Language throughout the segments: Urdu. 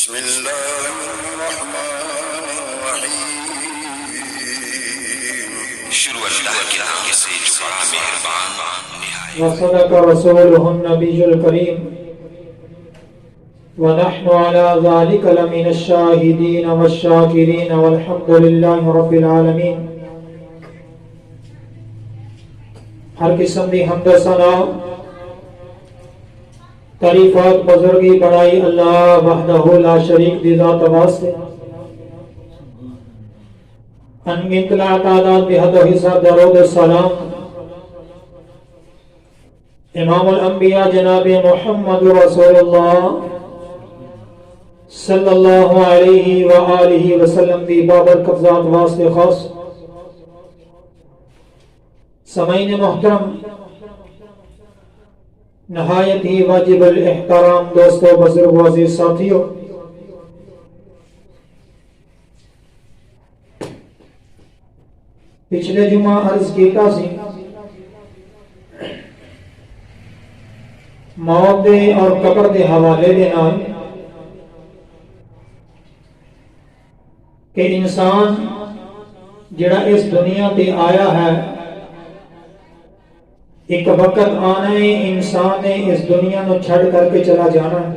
بسم الله الرحمن الرحيم. شروع اللہ کے نام سے جو بڑا مہربان نہایت. وصدق رسوله النبي الكريم ونحن على ذلك لمن الشاهدين والشاكرين والحمد لله رب العالمين. ہر قسم دی حمد و ثنا تعریفات بزرگی بڑائی اللہ وحدہ لا شریک دی ذات واسطے. انگنت لا تعداد بحد و حساب درود السلام امام الانبیاء جناب محمد رسول اللہ صلی اللہ علیہ وآلہ وسلم دی بابرکت ذات واسطے خاص. سامعین محترم، نہایت ہی واجب الاحترام دوستو، بزرگ و عزیز ساتھیو، پچھلے جمعہ عرض کیتا سی موت دے اور قبر دے حوالے دے نال کہ انسان جڑا اس دنیا تے آیا ہے، ایک وقت آنا ہے انسان نے اس دنیا نو چھڑ کر کے چلا جانا ہے.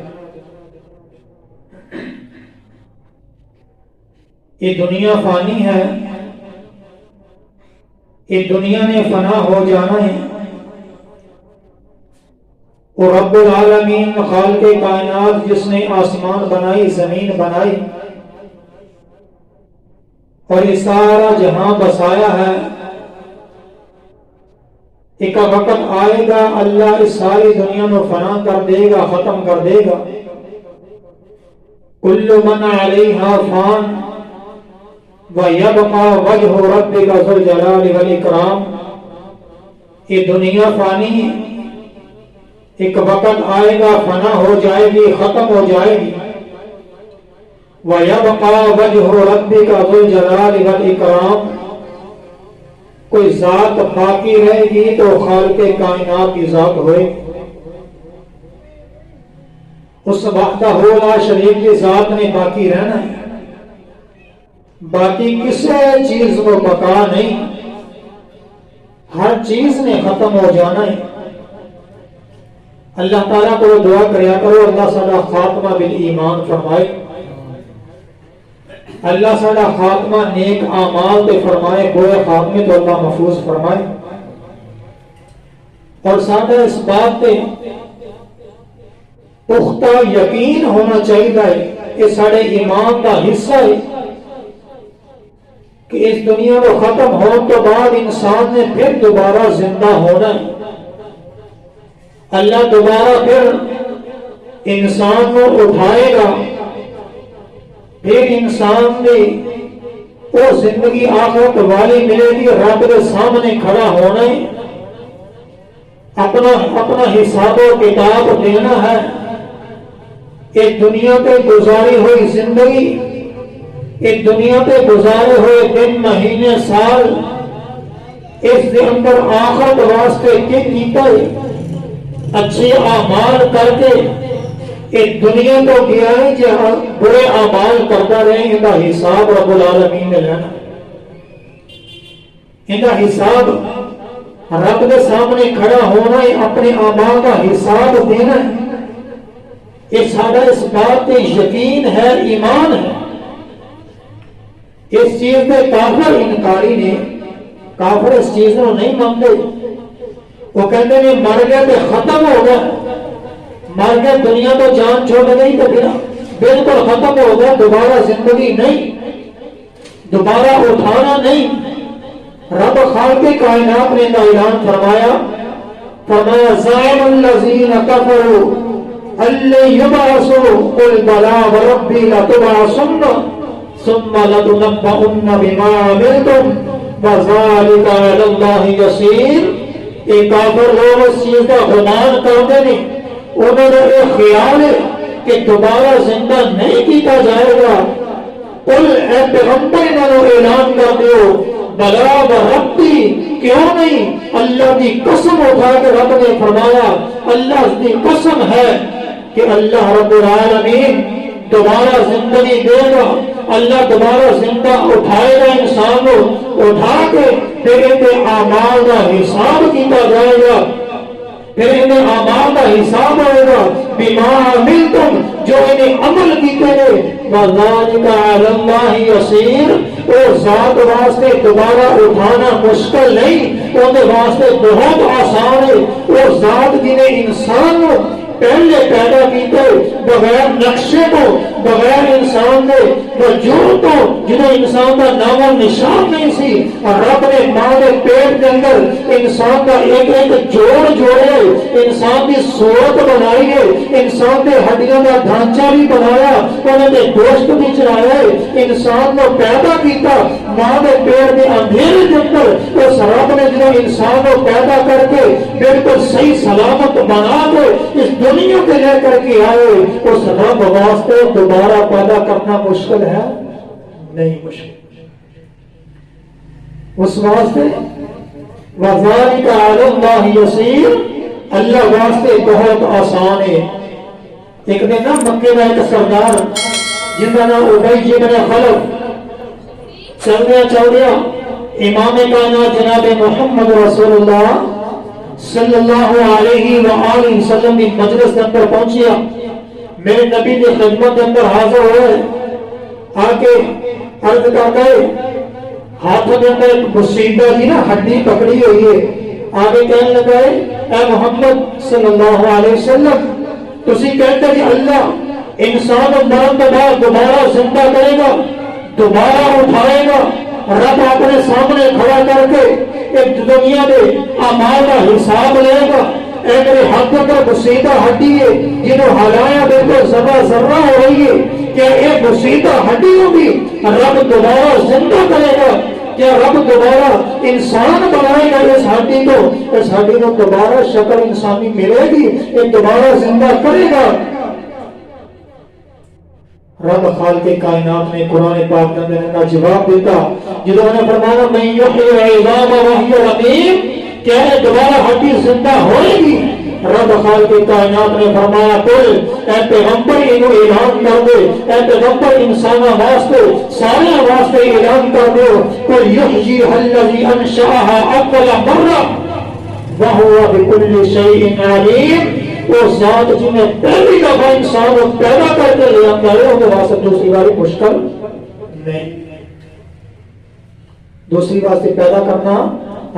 یہ دنیا فانی ہے، یہ دنیا نے فنا ہو جانا ہے. اور رب العالمین خالق کائنات جس نے آسمان بنائی، زمین بنائی اور یہ سارا جہاں بسایا ہے، ایک وقت آئے گا اللہ اس ساری دنیا کو فنا کر دے گا، ختم کر دے گا. کل من علیہا فان ویبقى وجہ ربک ذو الجلال والاکرام. یہ دنیا فانی ہے، ایک وقت آئے گا فنا ہو جائے گی، ختم ہو جائے گی. ویبقى وجہ ربک ذو الجلال والاکرام. کوئی ذات باقی رہے گی تو خالق کائنات کی ذات ہوئے. اس وحدہ لا شریک کی ذات نے باقی رہنا ہے. باقی کسی چیز کو بقا نہیں، ہر چیز نے ختم ہو جانا ہے. اللہ تعالیٰ کو دعا کریا کرو اللہ ساڈا خاتمہ بالایمان فرمائے، اللہ ساڈا خاتمہ نیک اعمال تے فرمائے، گوئے خاتمے تو اللہ محفوظ فرمائے. اور ساڈا اس بات تے پختہ یقین ہونا چاہیے کہ ساڈے ایمان کا حصہ ہے کہ اس دنیا کو ختم ہونے تو بعد انسان نے پھر دوبارہ زندہ ہونا ہے. اللہ دوبارہ پھر انسان کو اٹھائے گا، پھر انسان نے وہ زندگی آخرت والی ملے گی. رب کے سامنے کھڑا ہونا ہے، اپنا حساب و کتاب دینا ہے. ایک دنیا پہ گزاری ہوئی زندگی، ایک دنیا پہ گزارے ہوئے دن، مہینے، سال، اس کے اندر آخرت واسطے کیا کیتا ہے؟ اچھے اعمال کر کے ایک دنیا کو کیا ہے کہ برے اعمال کرتا رہے. ان کا حساب رب العالمین نے لینا، ان کا حساب رب کے سامنے کھڑا ہونا ہے، اپنے اعمال کا حساب دینا ہے. یہ سارا اس بات پہ یقین ہے، ایمان ہے. اس چیز پہ کافر انکاری نے، کافر اس چیز کو نہیں مانتے. وہ کہتے ہیں مر گیا تو ختم ہو گیا، مر گیا دنیا تو جان چھوڑ گئی تو پھر بالکل ختم ہو گیا، دوبارہ زندگی نہیں، دوبارہ اٹھانا نہیں. رب خالق کائنات نے اعلان فرمایا زعم الذین کفروا ان لن یبعثوا قل بلی وربی لتبعثن ثم لتنبؤن بما عملتم وذلک علی اللہ یسیر. ایک کافر لوگ اس چیز کا گمان کرتے نہیں، انہوں نے ایک خیال ہے کہ دوبارہ زندہ نہیں کیتا جائے گا. قل اے پیغمبر انہوں اعلان کر دیو بلا بربی، کیوں نہیں؟ اللہ کی قسم اٹھا کے رب نے فرمایا، اللہ کی قسم ہے کہ اللہ رب العالمین دوبارہ زندگی دے گا، اللہ دوبارہ زندہ اٹھائے گا انسان کو، اٹھا کے پھر ان اعمال کا حساب کیا جائے گا، پھر انہیں اعمال کا حساب ہوئے گا، بما عملتم جو انہیں عمل کیتے ہیں، وَذَلِكَ عَلَى اللَّهِ يَسِيرٌ، اور ذات واسطے دوبارہ اٹھانا مشکل نہیں، انہیں واسطے بہت آسان ہے، اور ذات جنہیں انسان پہلے پیدا کیتے بغیر نقشے کو، بغیر انسان کے وجود کو، جنہیں انسان کا نام و نشان نہیں سی، اور رب نے ماں کے پیٹ کے اندر انسان کا ایک ایک جوڑ جوڑے، انسان کی صورت بنائی ہے، انسان کے ہڈیوں کا ڈھانچہ بھی بنایا، انہوں نے گوشت بھی چڑھایا، انسان کو پیدا کیتا ماں کے پیٹ کے اندھیرے کے اندر، اس رب نے جو انسان کو پیدا کر کے بالکل صحیح سلامت بنا کے اس دنیا کے لے کر کے آئے، اس رب واسطے دوبارہ پیدا کرنا مشکل ہے نہیں، مشکل اس واسطے وَذَلِكَ عَلَى اللَّهِ يَسِيرٌ، اللہ واسطے بہت آسان ہے۔ ایک دن نا مکے کا ایک سردار جن کا نام ابی بن خلف چل دیا امام کائنات جناب محمد رسول اللہ صلی اللہ علیہ وآلہ وسلم کی مجلس کے اندر پہنچیا، میرے نبی کی خدمت کے اندر حاضر ہوئے، آ کے عرض کرتا ہے، ہاتھوں کے اندر ایک مصیبت کی نا ہڈی پکڑی ہوئی ہے، آگے کہنے لگا ہے، اے محمد صلی اللہ علیہ وسلم تسی کہتے کہ اللہ انسان مرن کے بعد دوبارہ زندہ کرے گا، دوبارہ اٹھائے گا، رب اپنے سامنے کھڑا کر کے ایک دنیا میں اعمال کا حساب لے گا، اے میرے ہاتھ پر بسیطہ ہڈی ہے جنہوں ہلایا بالکل ذرہ ذرہ ہو رہی ہے، کیا ایک بسیطہ ہڈی ہوگی رب دوبارہ زندہ کرے گا؟ کیا رب دوبارہ انسان بنائے گا اس ہڈی کو؟ اس ہڈی کو دوبارہ شکل انسانی ملے گی، یہ دوبارہ زندہ کرے گا؟ رب خالق کائنات نے قرآن پاک کے اندر کا جواب دیتا، جنہوں نے فرمایا من یحیی العظام وہی رمیم، کیا ہے دوبارہ ہڈی زندہ ہوئے گی؟ رب خالق کائنات نے فرمایا قل، اے پیغمبر انہوں اعلان کر دے، اے پیغمبر انسانہ واسطے سارے واسطے اعلان کر دے، قل یحییھا الذی انشأھا اول مرہ وہو بکل شیء علیم، وہ ذات جنہیں پہلی دفعہ انسان کو پیدا کر کے لے آتا ہے، انہیں واسطے دوسری باری مشکل نہیں، دوسری واسطے پیدا کرنا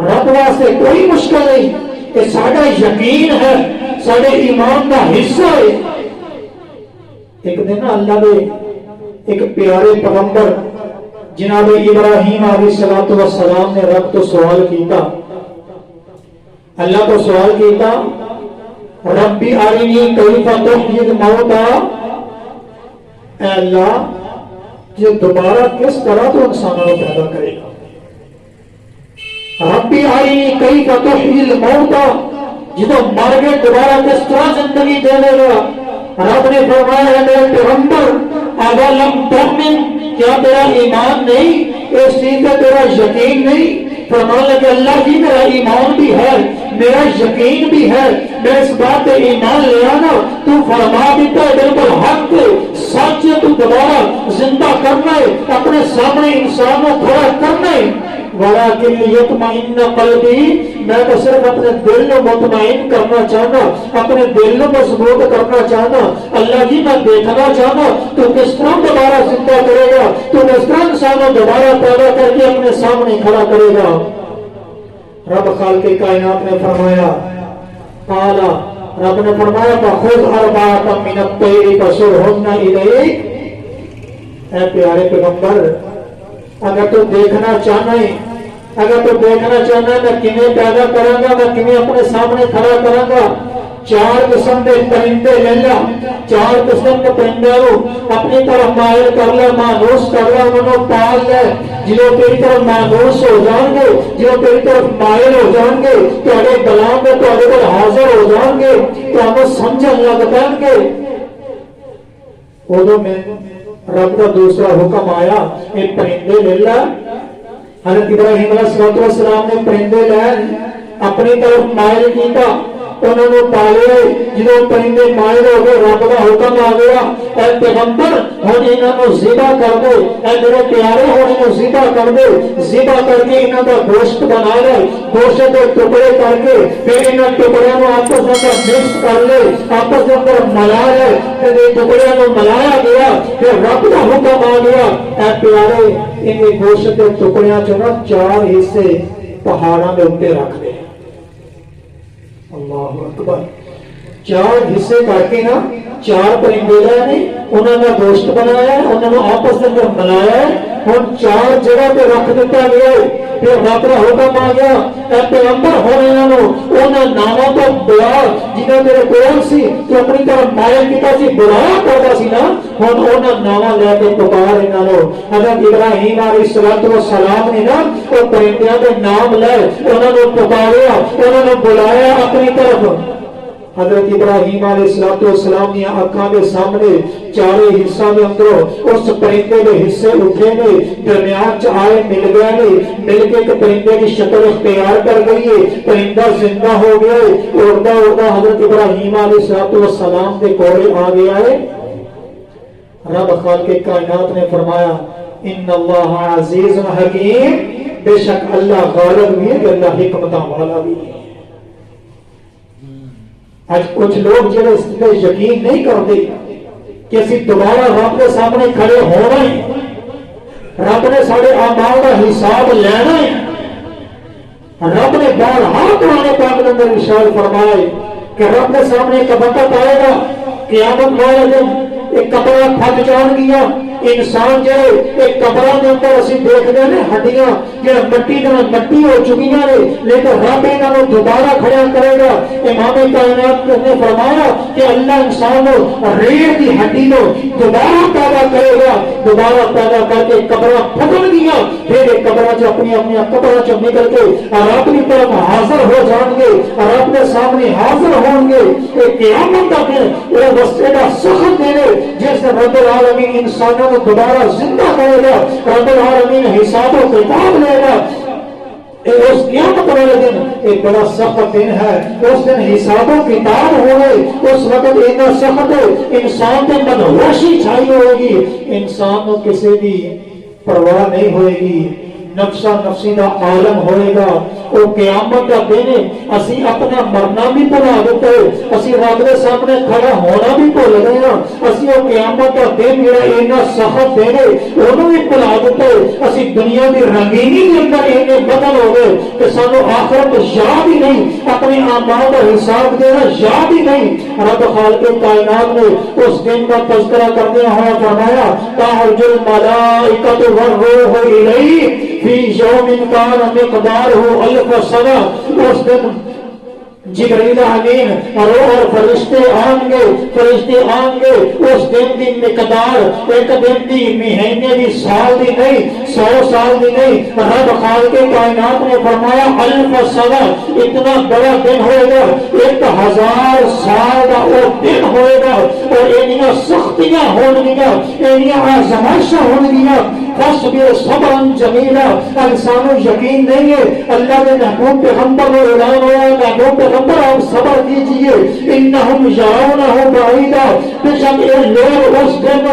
رب واسطے کوئی مشکل نہیں، کہ ساڑھا یقین ہے، ساڑھے ایمان کا حصہ ہے۔ ایک دن اللہ نے ایک پیارے پیغمبر جناب ابراہیم علیہ السلام نے رب تو سوال کیتا، اللہ کو سوال کیتا، ربی ارنی کیف تحیی الموتى، اے اللہ یہ دوبارہ کس طرح تو انسانوں کو پیدا کرے گا؟ ربی ارنی کیف تحیی الموتى، جدو مر گئے دوبارہ کس طرح زندگی دے دے گا؟ رب نے فرمایا ہے میرے پیغمبر اولم تؤمن، کیا تیرا ایمان نہیں، اس چیز کا تیرا یقین نہیں؟ فرمان لگے اللہ جی میرا ایمان بھی ہے، میرا یقین بھی ہے، میں اس بات پہ ایمان لے آنا، تو فرما دیتا ہے بالکل حق سچ ہے، تو دوبارہ زندہ کرنا ہے، اپنے سامنے انسان کو کھڑا کرنا ہے، ولیکن یطمئن قلبی، میں تو صرف اپنے دل کو مطمئن کرنا چاہنا، اپنے دل کو مضبوط کرنا چاہنا، اللہ جی میں دیکھنا چاہنا تو کس طرح دوبارہ زندہ کرے گا، تو کس طرح انسان کو دوبارہ پیدا کر کے اپنے سامنے کھڑا کرے گا؟ رب خالق کائنات نے فرمایا، قالا، رب نے فرمایا فخذ اربعۃ من الطیر فصرہن الیک، اے پیارے پیغمبر اگر تو دیکھنا چاہنا ہے، اگر تو دیکھنا چاہنا ہے میں کیویں پیدا کروں گا، میں کیویں اپنے سامنے کھڑا کروں گا، 4 قسم کے پرندے لے لا، 4 قسم کے پرندے کو اپنی طرف مائل کر لے، مانوس کر لے، انہوں پال لے، جنہوں تیری طرف مانوس ہو جان گے، جنہوں تیری طرف مائل ہو جان گے، تیرے بلان میں تیرے پر حاضر ہو جان گے، تو ہمیں سمجھن لگ پائیں گے۔ ادھر میں رب کا دوسرا حکم آیا، ایک پرندے لے لا، حضرت ابراہیم علیہ السلام نے پرندے لے اپنی طرف مائل کیتا، انہوں نے پالے جدوں پرندے مائل ہو گئے رب کا حکم آ گیا اے پیغمبر ہن انہاں نوں ذبح کر دے اے میرے پیارے ہن انہاں ذبح کر دے ذبح کر کے انہاں دا گوشت بنا لے گوشت کے ٹکڑے کر کے پھر انہاں ٹکڑیاں نوں آپس میں مکس کر لے آپس میں ملا لے پھر ٹکڑیاں نوں ملایا گیا پھر رب کا حکم آ گیا اے پیارے ان گوشت کے ٹکڑیاں چوں نا 4 حصے پہاڑاں دے اوپر رکھ دے اللہ اکبر 4 حصے کر کے نا 4 پرندے لائے نے انہوں نے گوشت بنایا انہوں نے آپس میں ملایا ہن 4 جگہ پہ رکھ دیتا گیا پھر رب کا حکم آ گیا اے پیغمبر ہن انہاں ناموں تو بلا جنہاں تیرے کول سی تو اپنی طرف مائل کیتا سی بلایا کردا سی نا ہن انہاں ناموں لے کے پکار انہاں نوں حضرت ابراہیم علیہ السلام نے نا او پرندیاں دے نام لے انہاں نوں پکاریا انہاں نوں بلایا اپنی طرف حضرت ابراہیم علیہ السلام نے آنکھاں دے سامنے 4 حصہ دے اندر اس پرندے دے حصے اٹھے نے درمیان چ آئے مل گئے نے مل کے ایک پرندے کی شکل اختیار کر گئی ہے پرندہ زندہ ہو گیا ہے اڑتا اڑتا حضرت ابراہیم علیہ السلام کے کولے آ گیا ہے رب خالق کائنات نے فرمایا ان اللہ عزیز حکیم بے شک اللہ غالب بھی ہے اللہ حکمت والا بھی ہے آج کچھ لوگ جو اس پہ یقین نہیں کرتے کہ اسی دوبارہ رب کے سامنے کھڑے ہونا ہے رب نے سارے اعمال کا حساب لینا ہے رب نے بارہا قرآن پاک کے اندر ارشاد فرمایا کہ رب کے سامنے ایک وقت آئے گا قیامت والے دن ایک کپڑا پھٹ جان گیا انسان جڑے ایک کپڑا دے اندر اسی دیکھتے ہیں ہڈیاں جو مٹی دے مٹی ہو چکی ہیں لیکن رب انہاں نوں دوبارہ کھڑا کرے گا امام کائنات نے فرمایا کہ اللہ انسان کو ریڑھ کی ہڈی کو دوبارہ پیدا کرے گا دوبارہ پیدا کر کے کپڑا پھٹن گیا پھر ایک کپڑا جو اپنی کپڑا چ نکل کے اور اپنی طرف حاضر ہو جان گے اور اپنے سامنے حاضر ہوں گے کہ قیامت تک وہ واسطے کا سخت دے جس رب العالمین انسانوں کو دوبارہ زندہ کرے گا رب العالمین حساب و کتاب لے گا اس قیامت والے دن ایک بڑا سخت دن ہے اس دن حساب و کتاب ہوئے اس وقت اتنا سخت انسان پہ مدہوشی چھائی ہوئے گی انسان کو کسی بھی پرواہ نہیں ہوئے گی نفسا نفسی کا عالم ہوئے گا وہ قیامت کا دن اسی اپنا مرنا بھی بھلا دیتے اسی رب کے سامنے کھڑا ہونا بھی بھول گئے ہاں اسی وہ قیامت کا دن جڑا اتنا سخت دن ہے انہوں بھی بھلا دیتے اسی دنیا کی رنگینی کے اندر اتنے بدل ہو گئے کہ سانو آخرت یاد ہی نہیں اپنے اعمال کا حساب دینا یاد ہی نہیں رب خالق کائنات نے اس دن کا تذکرہ کرنے ہوا فرمایا تعرج الملائکۃ والروح الیہ فی یوم کان مقدارہ الف سنہ اس دن جبریل امین اور فرشتے آئیں گے اس دن کی مقدار ایک دن کی مہینے کی سال دی نہیں 100 سال دی نہیں رب خالق کائنات نے فرمایا الف سنہ اتنا بڑا دن ہوئے گا 1000 سال کا وہ دن ہوئے گا اور انہاں سختیاں ہونگیاں انہاں آزمائشاں ہونگیاں فاصبر صبرا جمیلا انسانوں یقین نہیں ہے اللہ کے محبوب پیغمبر نے اعلان ہوا محبوب پیغمبر آپ صبر کیجئے انہم یرونہ بعیدا بے شک یہ لوگ اس دن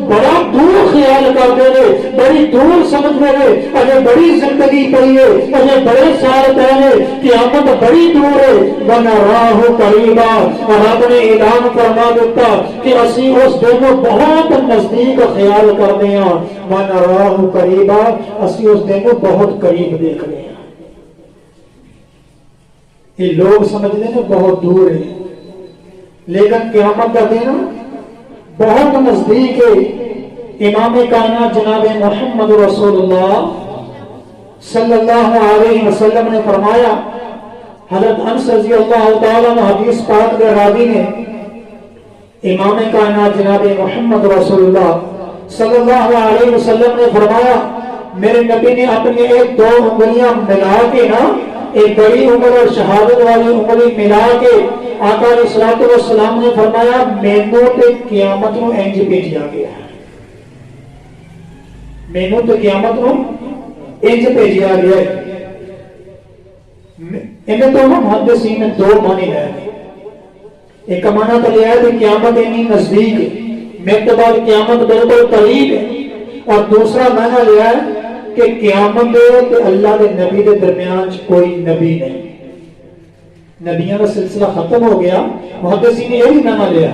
بڑا دور خیال کرتے ہیں بڑی دور سمجھتے ہیں اگر بڑی زندگی پڑی ہے اگر بڑے سال پہلے قیامت بڑی دور ہے ونراہ قریبا اور رب نے اعلان فرما دیتا کہ اسی اس دن بہت نزدیک خیال کرتے ہیں ونراہ قریبا اسی اس دن بہت قریب دیکھ رہے ہیں یہ لوگ سمجھتے ہیں بہت دور ہے لیکن قیامت کا دن بہت نزدیک ہے امام کائنات جناب محمد رسول اللہ صلی اللہ علیہ وسلم نے فرمایا حضرت انس رضی اللہ تعالیٰ عنہ حدیث پاک کے راوی نے امام کائنات جناب محمد رسول اللہ صلی اللہ علیہ وسلم نے فرمایا میرے نبی نے اپنی ایک 2 انگلیاں ملا کے نا ایک بڑی عمر اور شہادت والی انگلی ملا کے آقا علیہ الصلوۃ والسلام نے فرمایا مینوں تے قیامت نو انج بھیجیا گیا مینوں تے قیامت نو انج بھیجیا گیا انہیں تو محدثین نے 2 معنی لائے ایک معنی تو یہ ہے کہ قیامت اتنی نزدیک ہے، مرتبہ قیامت بالکل قریب ہے، اور دوسرا معنی یہ ہے کہ قیامت تے اللہ کے نبی کے درمیان کوئی نبی نہیں، نبیوں کا سلسلہ ختم ہو گیا۔ محدثین نے یہ بھی معنی لیا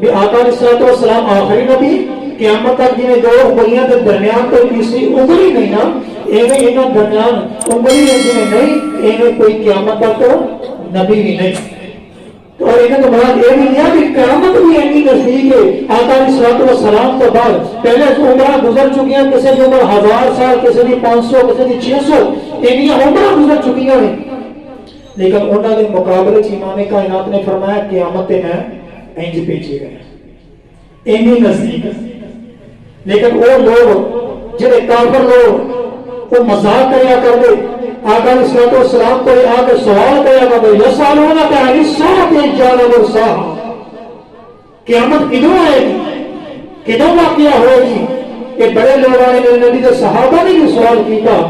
کہ آقا علیہ السلام آخری نبی، قیامت تک جنہیں دو انگلیاں کے درمیان کوئی تیسری انگلی نہیں نا، ایویں انہاں درمیان انگلی جنہیں نہیں، ایویں کوئی قیامت تک نبی بھی نہیں۔ تو اور انہوں نے مراد یہ بھی لیا کہ قیامت بھی اتنی نزدیک ہے۔ آقا علیہ السلام تو بعد پہلے عمرہ گزر چکی ہیں، کسی کی عمر 1000 سال، کسی کی 500، کسی کی 600، اتنی عمرہ گزر چکی ہیں، لیکن انہوں نے مقابلے امام کائنات نے فرمایا قیامت میں انج پیچھے گئے اتنی نزدیک۔ لیکن وہ لوگ جنہیں کافر لوگ وہ مذاق کریا کرتے، آقا علیہ السلام کو آ کے سوال کریا کرتے، یسالونک عن الساعۃ ایان مرساہا، قیامت کدوں آئے گی، کدوں واقعہ ہوئے گی؟ یہ بڑے لوگ آئے نے، نبی کے صحابہ نے بھی سوال کیتا۔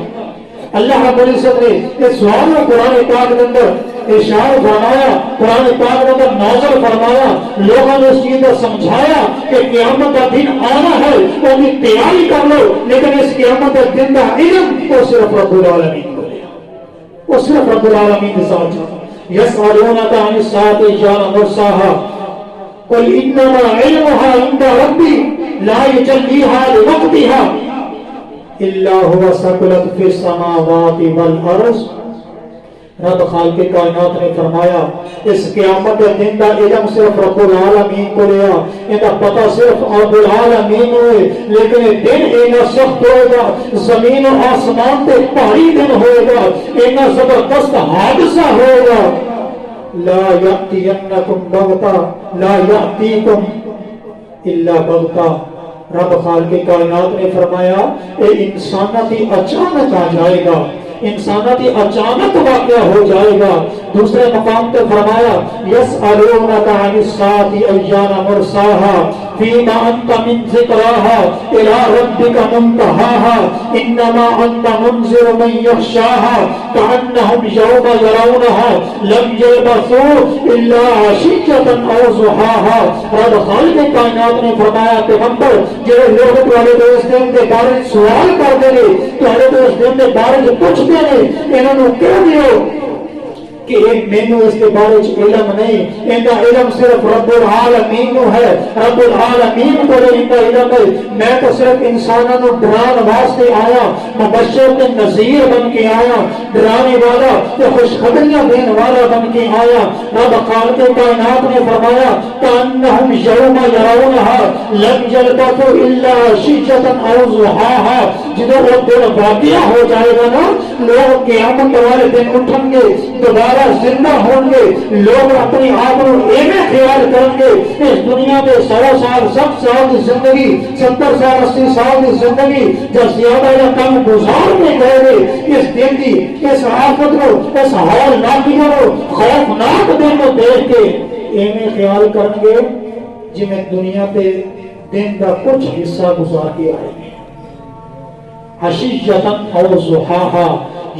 اللہ رب العزت نے اس سوال کو قرآن پاک کے اندر ارشاد فرمایا، قرآن پاک کے اندر نازل فرمایا، لوگوں نے اس چیز کو سمجھایا کہ قیامت کا دن آنا ہے، وہ بھی تیاری کر لو، لیکن اس قیامت کے دن کا علم وہ صرف رب العالمین کو لے، وہ صرف رب العالمین کے ساتھ جاتا۔ یسألونک عن الساعۃ ایان مرساہا قل انما علمها عند ربی لا یجلیها لوقتها الا هو ثقلت فی السماوات والارض۔ رب خالق کائنات نے فرمایا اس قیامت کے دن کا علم صرف رب العالمین کو لیا، ان کا پتہ صرف رب العالمین ہوئے، لیکن یہ دن اینا سخت ہوئے گا، زمین و آسمان تے پہاڑی دن ہوئے گا، اینا زبردست حادثہ ہوئے گا۔ لا یأتینکم بغتہ لا یأتیکم الا بغتہ۔ رب خالق کائنات نے فرمایا اے انساناتی اچانک آ جائے گا، انساناتی اچانک واقعہ ہو جائے گا۔ دوسرے مقام پہ فرمایا یسألونک عن الساعۃ ایان مرساہا فیما انت من ذکراها الی ربک منتہاها انما انت منذر من یخشاها کأنہم یوم یرونها لم یلبثوا الا عشیۃ او ضحاها۔ رب خالق کائنات نے فرمایا پیغمبر جڑے لوگ تہاڈے تو اس دن کے بارے سوال کرتے ہیں، تہاڈے تو اس دن کے بارے پوچھتے ہیں، انہوں نے کہہ دیو کہ مینوں اس کے بارے علم نہیں، ان کا علم صرف رب العالمین کو ہے، رب العالمین کو ان کا علم ہے، میں تو صرف انسانوں کو ڈران واسطے آیا، مبشر کے نذیر بن کے آیا، ڈرانے والا تے خوشخبریاں دینے والا بن کے آیا۔ رب خالق کائنات نے فرمایا کأنہم یوم یرونها لم یلبثوا الا عشیۃ او ضحاها۔ جدوں وہ دن واقعہ ہو جائے گا نا، لوگ قیامت والے دن اٹھیں گے، دوبارہ زندہ ہوں گے، لوگ اپنی آپ کو ایویں خیال کریں گے اس دنیا میں 100 سال 60 سال کی زندگی، 70 سال 80 سال کی زندگی جب زیادہ یا کم گزارنے گئے گے، اس دن کی اس آفت کو، اس ہولناکیوں کو، خوفناک دن کو دیکھ کے ایویں خیال کریں گے جی میں دنیا پہ دن کا کچھ حصہ گزار کے آئے گے، عشیۃ او ضحاہا،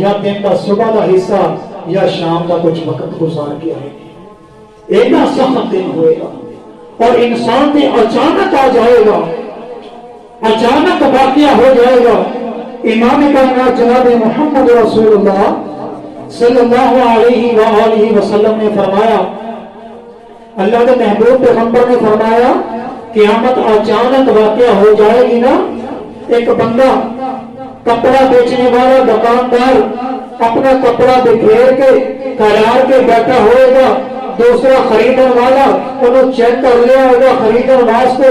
یا دن کا صبح کا حصہ یا شام کا کچھ وقت گزار کے آئے گے۔ ایک سخت دن ہوئے گا اور انسان میں اچانک آ جائے گا، اچانک واقعہ ہو جائے گا۔ امام کائنات جناب محمد رسول اللہ صلی اللہ علیہ وآلہ وسلم نے فرمایا، اللہ کے محبوب پیغمبر نے فرمایا قیامت اچانک واقعہ ہو جائے گی نا، ایک بندہ کپڑا بیچنے والا دکاندار اپنا کپڑا بکھیر کے کھلار کے بیٹھا ہوئے گا، دوسرا خریدنے والا انہوں چیک کر لیا ہوگا خریدنے واسطے،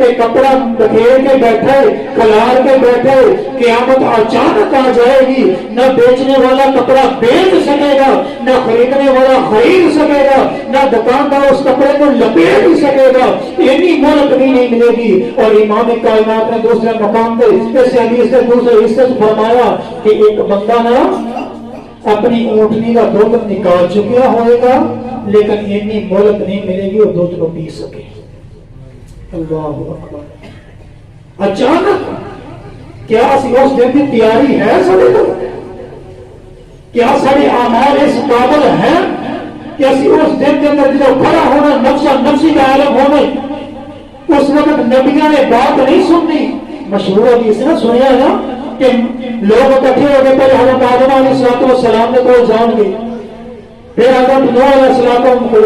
ایک کپڑا بکھیر کے بیٹھے کھلار کے بیٹھے، قیامت اچانک آ جائے گی، نہ بیچنے والا کپڑا بیچ سکے گا، نہ خریدنے والا خرید سکے گا، نہ دکاندار اس کپڑے کو لپیٹ ہی سکے گا، اتنی مہلت بھی نہیں ملے گی۔ اور امام کائنات نے دوسرے مقام پہ اس حدیث سے دوسرے حصے سے فرمایا کہ ایک بندہ نا اپنی اونٹنی کا دودھ نکال چکیا ہوئے گا، لیکن اتنی مہلت نہیں ملے گی وہ دودھ کو پی سکے۔ اللہ اکبر، اچانک کیا اس دن کی تیاری ہے سارے لوگ؟ کیا سارے اعمال اس قابل ہیں کہ اسی اس دن کے اندر جو کھڑا ہونا نفسا نفسی کا عالم ہونے اس وقت نبیوں نے بات نہیں سننی. مشہور حدیث نے سنیا ہے نا کہ لوگ اکٹھے ہو گئے پہلے حضرت آدم علیہ السلام نے کوئی جان گئے, پھر حضرت نوح علیہ السلام کو,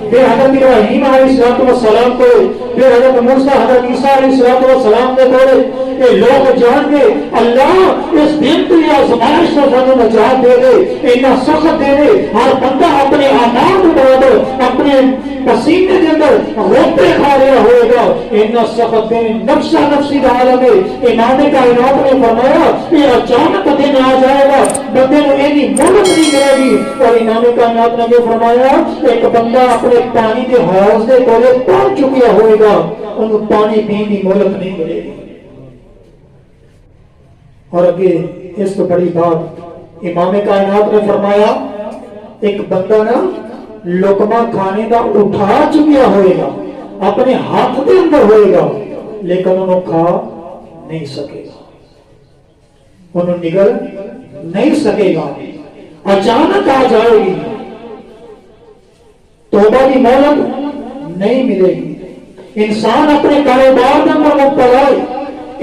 پھر حضرت ابراہیم علیہ السلام کو, پھر حضرت موسیٰ حضرت عیسیٰ علیہ السلام نے بولے کہ لوگ جان گے اللہ اس دن کی آزمائش سے سانو نجات دے دے, اتنا سخت دے دے, ہر بندہ اپنے اعمال کے برابر اپنے پسینے کے اندر روٹے کھا رہا ہوئے گا, اتنا سخت دے. نفسا نفسی کا عالم ہے. امام کائنات نے فرمایا کہ اچانک دن آ جائے گا, بندے کو اینی مہلت نہیں ملے گی. اور امام کائنات نے یہ فرمایا ایک بندہ اپنے پانی کے حوض کے کولے پہنچ چکیا ہوئے گا, ان پانی پینے کی مہلت نہیں ملے گی. اور اگے اس کو بڑی بات امام کائنات نے فرمایا ایک بندہ نا لقمہ کھانے کا اٹھا چکیا ہوئے گا, اپنے ہاتھ کے اندر ہوئے گا, لیکن انہوں کھا نہیں سکے گا, انہوں نگل نہیں سکے گا. اچانک آ جائے گی, توبہ کی مہلت نہیں ملے گی. انسان اپنے کاروبار کے اندر مبتلا ہے,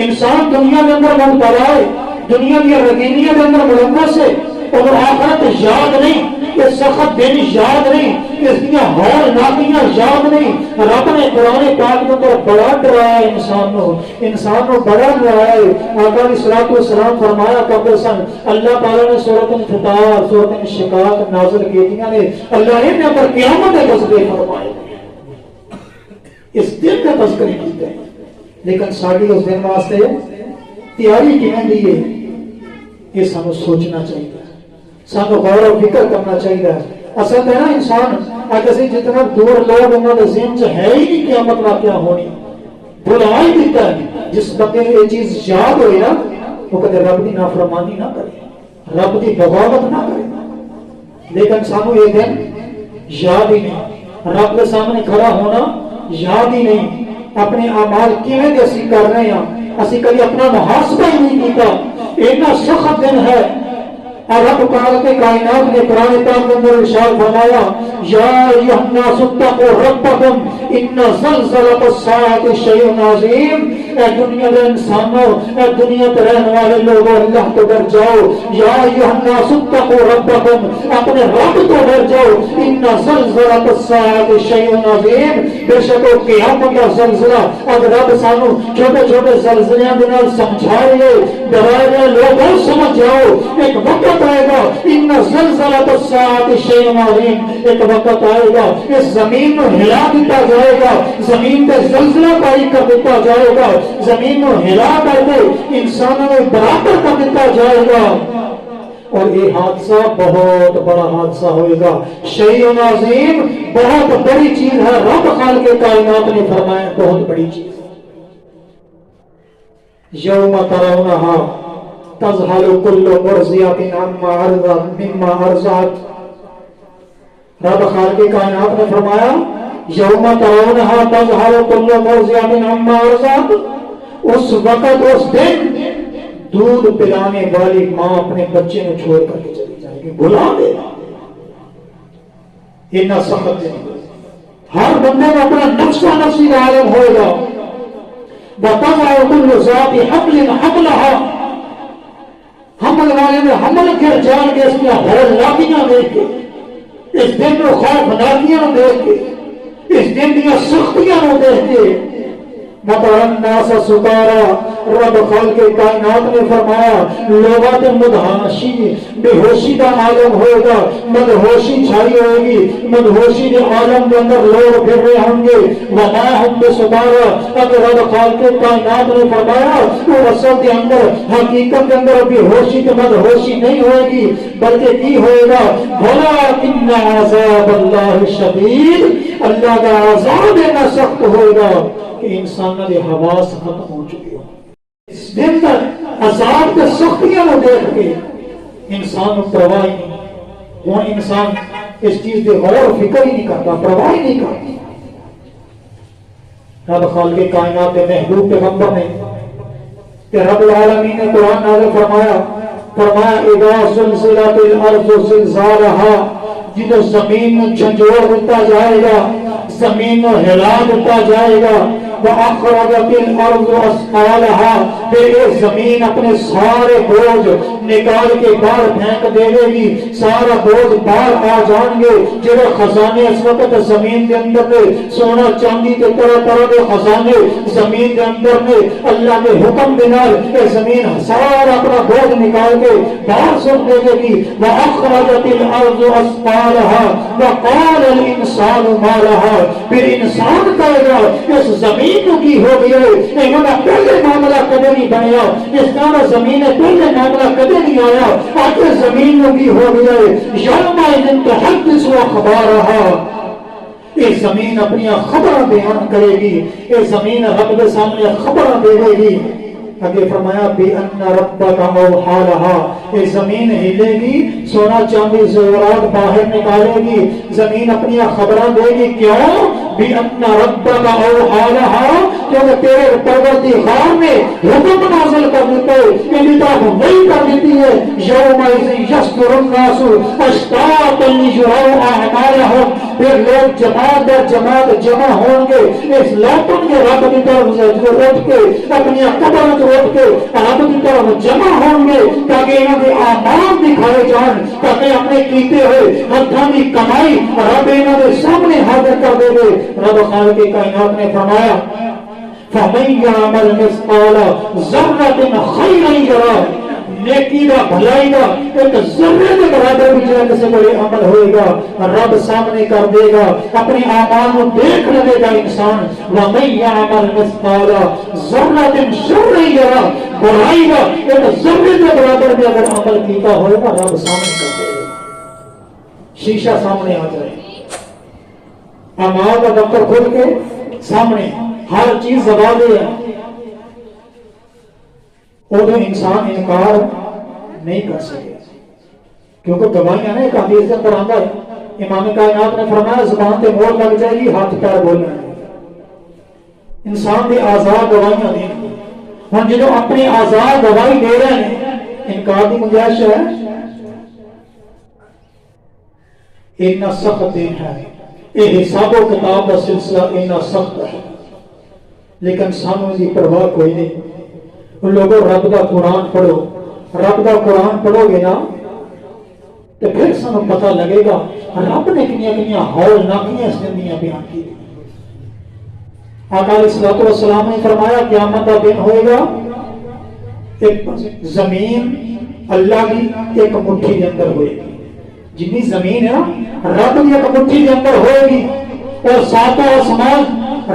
انسان دنیا کے اندر مبتلا ہے, دنیا کی رنگینیت کے اندر ملوث ہے, اور آخرت یاد نہیں, کہ سخت دن یاد نہیں, اس کی ہول ناکیاں یاد نہیں. رب نے قرآن پاک کے اندر بڑا ڈرایا ہے انسان کو بڑا ڈرایا ہے. آقا علیہ الصلوۃ والسلام فرمایا کرتے سن, اللہ تعالیٰ نے سورۃ الانفطار سورۃ انشقاق نازل کی تھی نے, اللہ نے اپنے پر قیامت کے تذکرے فرمائے, اس دن کا تذکرے کیتے ہیں. لیکن ساری اس دن واسطے تیاری کیوں دی ہے, یہ سانو سوچنا چاہیے, سانو غور و فکر کرنا چاہیے. اصل ہے نا انسان اگر جتنا دور لوگ انہوں نے ذہن سے ہے ہی نہیں قیامت واقعہ ہونی, بھلا ہی دیتا ہے. جس بندے نے یہ چیز یاد ہوئی نا وہ کہتے رب کی نافرمانی نہ کرے, رب کی بغاوت نہ کرے. لیکن سانو یہ دن یاد ہی نہیں, رب کے سامنے کھڑا ہونا یاد ہی نہیں, اپنے اعمال کیویں دے اسی کر رہے ہیں, اسی کبھی اپنا محاسبہ ہی نہیں کیتا. اتنا سخت دن ہے. اور رب کائنات نے قرآن پاک کے اندر ارشاد فرمایا یا ایھا الناس اتقوا ربکم ان زلزلۃ الساعۃ شیء عظیم. اے دنیا کے انسانوں, اے دنیا پہ رہنے والے لوگوں, اللہ کو ڈر جاؤ. یا ایھا الناس اتقوا ربکم, اپنے رب کو ڈر جاؤ. ان زلزلۃ الساعۃ شیء عظیم, بے شک قیامت کا زلزلہ. اگر رب سانو چھوٹے چھوٹے زلزلیاں کے نال سمجھائے ڈرائے لوگوں سمجھ جاؤ, ایک وقت آئے گا ان زلزلۃ الساعۃ شیء عظیم, ایک وقت آئے گا اس زمین کو ہلا دیتا جائے گا, زمین پہ زلزلہ طاری کر دیتا جائے گا, زمین کو ہلا کر کے انسانوں میں برابر کر دیتا جائے گا. اور یہ حادثہ بہت بڑا حادثہ ہوئے گا. شیء عظیم بہت بڑی چیز ہے. رب خالق کائنات نے فرمایا بہت بڑی چیز. یوم ترونها تذهل كل مرضعة عما ارضعت. رب خالق کائنات نے فرمایا یوم ترونها تذهل كل مرضعة عما ارضعت, اس وقت اس دن دودھ پلانے والی ماں اپنے بچے کو چھوڑ کر کے چلی جائے گی, بھلا دے. اتنا سخت دن, ہر بندے میں اپنا نفسا نفسی کا عالم ہوئے گا. وَتَضَعُ كُلُّ ذَاتِ حَمْلٍ حَمْلَهَا, حمل والے میں حمل کر جان کے اس میں ہول ناکیاں دیکھ کے, اس دن میں خوف ناکیاں دیکھ کے, اس دن کی سختیاں دیکھ کے. مَتَرَ النَّاسَ سُکَارَىٰ, رب خالق کائنات نے فرمایا لوگوں کے مدہاشی بے ہوشی کا عالم ہوئے گا, مدہوشی چھائی ہوئے گی, مدہوشی کے عالم کے اندر لوگ پھر رہے ہوں گے. وَمَا هُمْ بِسُکَارَىٰ, اگر رب خالق کائنات نے فرمایا وہ اصل کے اندر حقیقت کے اندر بے ہوشی کے مدہوشی نہیں ہوئے گی, بلکہ کی ہوئے گا وَلَٰكِنَّ عَذَابَ اللَّهِ شَدِيدٌ, اللہ کا عذاب اتنا سخت ہوگا کہ انسانوں کے حواس ختم ہو چکے ہوں. اس دن تک عذاب کے سختیاں کو دیکھ کے انسان پرواہ نہیں, وہ انسان اس چیز کے غور و فکر ہی نہیں کرتا, پرواہ نہیں کرتا. رب خالق کائنات کے محبوب پیغمبر نے کہ رب العالمین نے قرآن نازل فرمایا اذا زلزلت الارض زلزالها, جدو زمین نو جھنجھوڑ دیتا جائے گا، زمین نو ہلا دیتا جائے گا، وَأَخْرَجَتِ الْأَرْضُ أَثْقَالَهَا، پھر یہ زمین اپنے سارے بوجھ نکال کے باہر پھینک دے گی، سارا بوجھ باہر آ جائیں گے، جو خزانے اس وقت زمین کے اندر میں سونا چاندی کے طرح طرح کے خزانے زمین کے اندر میں اللہ کے حکم بنال کہ زمین سارا اپنا بوجھ نکال کے باہر سن دے گی، وَأَخْرَجَتِ الْأَرْضُ أَثْقَالَهَا وَقَالَ الْإِنسَانُ مَا لَهَا، پھر انسان کہے گا اس زمین کی ہو گئی ہے، انہوں نے پہلے معاملہ کبھی نہیں بنیا، اس طرح زمین پہلے معاملہ کبھی نہیں آیا، آخر زمین کی ہو گئی ہے، یومئذ تحدث اخبارها، یہ زمین اپنی خبر بیان کرے گی، یہ زمین رب کے سامنے خبر دے گی۔ آگے فرمایا بِأَنَّ رَبَّكَ أَوْحَىٰ لَهَا، یہ زمین ہلے گی، سونا چاندی زیورات باہر نکالے گی، زمین اپنی خبراں دے گی، کیوں؟ بِأَنَّ رَبَّكَ أَوْحَىٰ لَهَا، کیونکہ تیرے پروردگار نے حکم نازل کر دیتے، یہ کتاب وہی کر دیتی ہے، یومئذ یصدر الناس اشتاتا لیروا اعمالهم، پھر لوگ جماعت در جماعت جمع ہوں گے، اس لوٹن کے رب کی طرف سے جو اٹھ کے اپنی قبروں سے اٹھ کے رب کی طرف جمع ہوں گے تاکہ انہوں کے اعمال دکھائے جائیں، تاکہ اپنے کیتے ہوئے ہتھاں کی کمائی رب انہوں کے سامنے حاضر کر دے گے۔ رب خالق کائنات نے فرمایا فَمَن يَعْمَلْ مِثْقَالَ ذَرَّةٍ خَيْرًا يَرَهُ، نیکی کا بھلائی کا ایک ذرے کے برابر بھی جو سے کوئی عمل ہوئے گا رب سامنے کر دے گا، اپنے اعمال کو دیکھ لے گا انسان۔ وَمَن يَعْمَلْ مِثْقَالَ ذَرَّةٍ شَرًّا يَرَهُ، برائی کا ایک ذرے کے برابر بھی اگر عمل کیتا ہوئے گا رب سامنے کر دے گا، شیشہ سامنے آ جائے، اعمال کا دفتر کھول کے سامنے ہر چیز زبان ہے، ادھر انسان انکار نہیں کر سکے، کیونکہ گواہیاں نے ایک حدیث کے اندر آتا ہے، امام کائنات نے فرمایا زبان تے مور لگ جائے گی، ہاتھ پیر بولنا ہے، انسان کے آزاد گواہیاں دیں، ہم جو اپنی آزاد گواہی دے رہے ہیں انکار کی گنجائش ہے، اتنا سخت دین ہے، یہ حساب و کتاب کا سلسلہ اتنا سخت ہے، لیکن سانوں کی پرواہ کوئی نہیں۔ ان لوگوں رب کا قرآن پڑھو، رب کا قرآن پڑھو گے نا تو پھر سانوں پتہ لگے گا رب نے کنیاں کنیاں ہول ناکیاں زندگیاں بیان کی۔ آقا علیہ الصلوۃ والسلام نے فرمایا قیامت کا دن ہوئے گا، ایک زمین اللہ کی ایک مٹھی کے اندر ہوئے گی، جتنی زمین ہے نا رب کی ایک مٹھی کے اندر ہوئے گی، اور ساتوں آسمان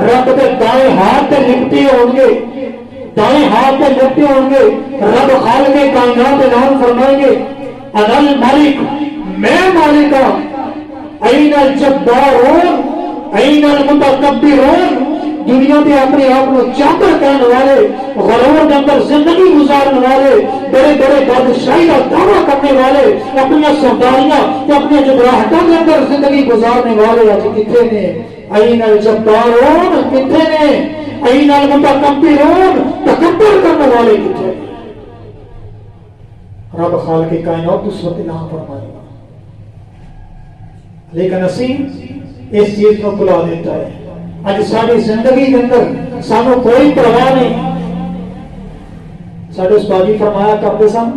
رب کے دائیں ہاتھ سے لپٹے ہوں گے، دائیں ہاتھ پہ لپٹے ہوں گے، رب خالق کائنات اعلان فرمائیں گے انا الملک، میں مالک ہوں، این الجبارون این المتکبرون، دنیا میں اپنے آپ کو چاکر کرنے والے، غرور کے اندر زندگی گزارنے والے، بڑے بڑے بادشاہی کا دعویٰ کرنے والے، اپنی سرداریاں اپنے جبراہٹوں کے اندر زندگی گزارنے والے آج کتنے نے؟ این الجبارون کتنے نے؟ این المتکبرون تکبر کرنے والے کتنے؟ رب خالق کائنات اس وقت اعلان فرمائے گا، لیکن اسی اس چیز کو بلا دیتا ہے۔ آج ساری زندگی کے اندر سانوں کوئی پرواہ نہیں، سارے استاد جی فرمایا کرتے سن،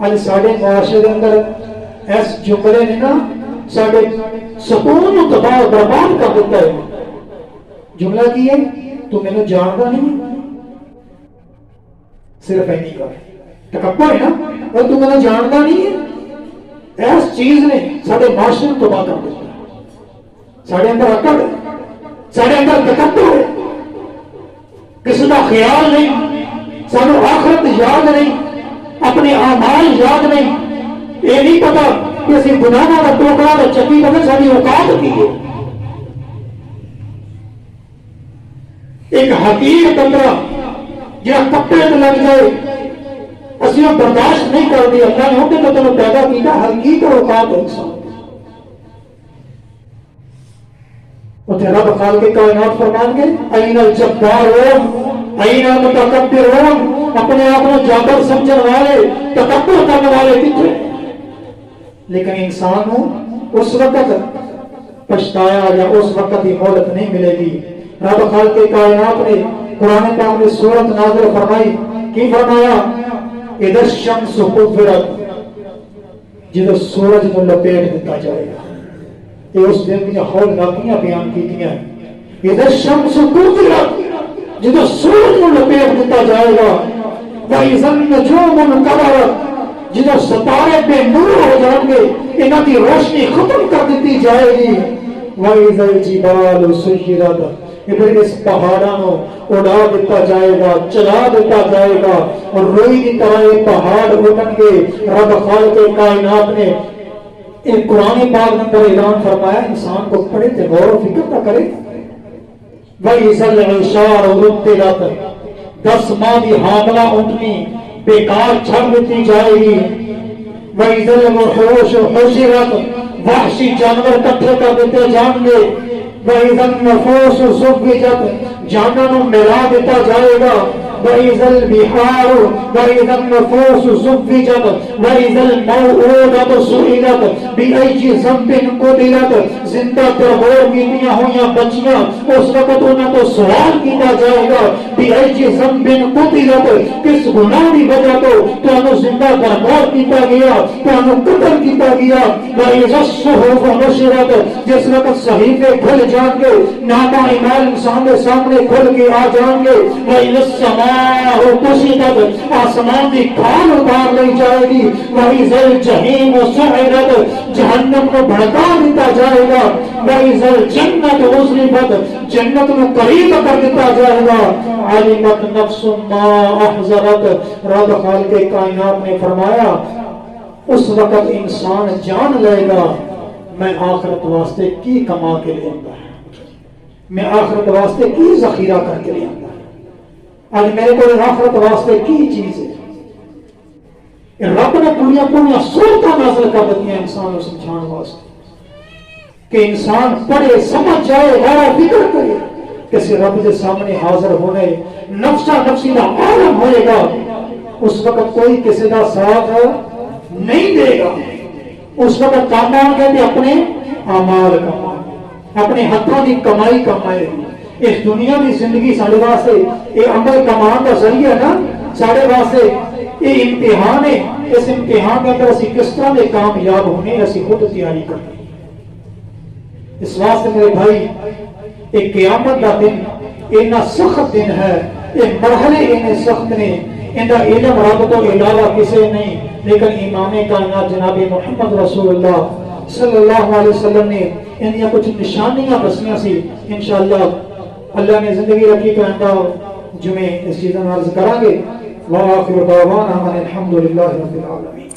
آج سارے معاشرے کے اندر ایس جملے نے نا سارے سکون کو تباہ برباد کر دیتا ہے۔ جملہ کی ہے تو میں نے جانتا نہیں، صرف اینی کر تکبر ہے نا، اور تو میں نے جانتا نہیں ہے، ایس چیز نے سارے معاشرے کو تباہ کر دیتا ہے۔ سارے اندر عقل ہے، سارے اندر تکبر ہے، کسی کا خیال نہیں، سانو آخرت یاد نہیں، اپنے اعمال یاد نہیں، یہ نہیں پتا کہ اسی گناہوں کا ٹوکرا کا چکی بنے ساری اوقات کی ہے۔ ایک حقیر بندہ جہاں کپڑے میں لگ جائے اسی وہ برداشت نہیں کر دی، اللہ نے ہوتے تو تمہیں پیدا کیا، حقیقت اور اوقات ہے انسان۔ اتنے رب خالق کائنات فرمان کے این الجبارون این المتکبرون، اپنے آپ کو جابر سمجھنے والے، تکبر کرنے والے کتنے؟ لیکن انسان اس وقت پچھتایا یا اس وقت ہی مہلت نہیں ملے گی۔ رب خالق کائنات نے قرآن پاک میں سورت نازل فرمائی، کی فرمایا؟ اذا الشمس كورت، جدو سورج کو لپیٹ دیتا جائے گا۔ یہ اس دن کی ہولناکیاں بیان کی ہیں۔ اذا الشمس كورت، جدو سورج کو لپیٹ دیتا جائے گا۔ وَإِذَا النُّجُومُ انْكَدَرَتْ، جدو ستارے بے نور ہو جائیں گے، انہاں کی روشنی ختم کر دیتی جائے گی۔ وَإِذَا الْجِبَالُ سُيِّرَتْ، پھر اس پہاڑوں اڑا دیتا جائے گا، چلا دیتا جائے گا، اور روئی کی طرح یہ پہاڑ اٹھیں گے۔ رب خالق کائنات نے ایک قرآن پاک نمبر اعلان فرمایا، انسان کو پڑھے تھے، غور و فکر نہ کرے۔ وَإِذَا الْعِشَارُ عُطِّلَتْ، 10 ماہ کی حاملہ اونٹنی بیکار چھڑ دیتی جائے گی۔ وَإِذَا الْوُحُوشُ حُشِرَتْ، وحشی جانور کٹھے کر دیتے جائیں گے۔ وَإِذَا النُّفُوسُ زُوِّجَتْ، جانوں ملا دیتا جائے گا۔ وَإِذَا الْبِحَارُ وَإِذَا النُّفُوسُ زُوِّجَتْ وَإِذَا الْمَوْءُودَةُ سُئِلَتْ بِأَيِّ ذَنبٍ قُتِلَتْ، زندہ تربور کیتیاں ہوئیاں بچیاں، اس وقت انہوں کو سوال کیتا جائے گا، بِأَيِّ ذَنبٍ قُتِلَتْ، کس گناہ کی وجہ تو انہوں زندہ تربور کیتا گیا، تو انہوں قتل کیتا گیا۔ وَإِذَا الصُّحُفُ نُشِرَتْ، جس وقت صحیفے کھل جائیں گے، نامہ اعمال انسان کے سامنے کھل کے آ جائیں گے۔ وَإِذَا السَّمَاءُ كُشِطَتْ، آسمان کی کھال اتار لی جائے گی۔ وَإِذَا الْجَحِيمُ سُعِرَتْ، جہنم کو بھڑکا دیتا جائے گا۔ وَإِذَا الْجَنَّةُ أُزْلِفَتْ، جنت کو قریب کر دیتا جائے گا۔ عَلِمَتْ نَفْسٌ مَا أَحْضَرَتْ، رب خالق کائنات نے فرمایا اس وقت انسان جان لے گا میں آخرت واسطے کی کما کے لے آتا ہے، میں آخرت واسطے کی ذخیرہ کر کے لے آتا ہے، آج میرے کو آخرت واسطے کی چیز ہے۔ رب نے پوریا صورتیں نازل کر دیتی ہیں انسان کو سمجھان واسطے کہ انسان پڑھے سمجھ جائے، غور و فکر کرے، کسی رب کے سامنے حاضر ہونے نفسا نفسی کا عالم ہوئے گا، اس وقت کوئی کسی کا ساتھ نہیں دے گا۔ اس وقت کام آگے کہ اپنے اعمال کمائے، اپنے ہاتھوں کی کمائی کمائے۔ اس دنیا کی زندگی سارے واسطے یہ عمل کمان کا ذریعہ نا، سارے واسطے یہ امتحان ہے۔ اس امتحان کے اندر اسی کس طرح کے کامیاب ہونے اسی خود تیاری کریں۔ اس واسطے میرے بھائی ایک قیامت کا دن اتنا سخت دن ہے، یہ مرحلے اتنے سخت نے، ان کا علم رب تو علاوہ کسی نہیں، لیکن امام کائنات جناب محمد رسول اللہ صلی اللہ علیہ وسلم نے ان کی کچھ نشانیاں دسیاں سی۔ انشاءاللہ اللہ نے زندگی رکھی تو آئندہ جمعے اس چیزوں عرض کریں گے۔ وآخر دعوانا الحمدللہ رب العالمین۔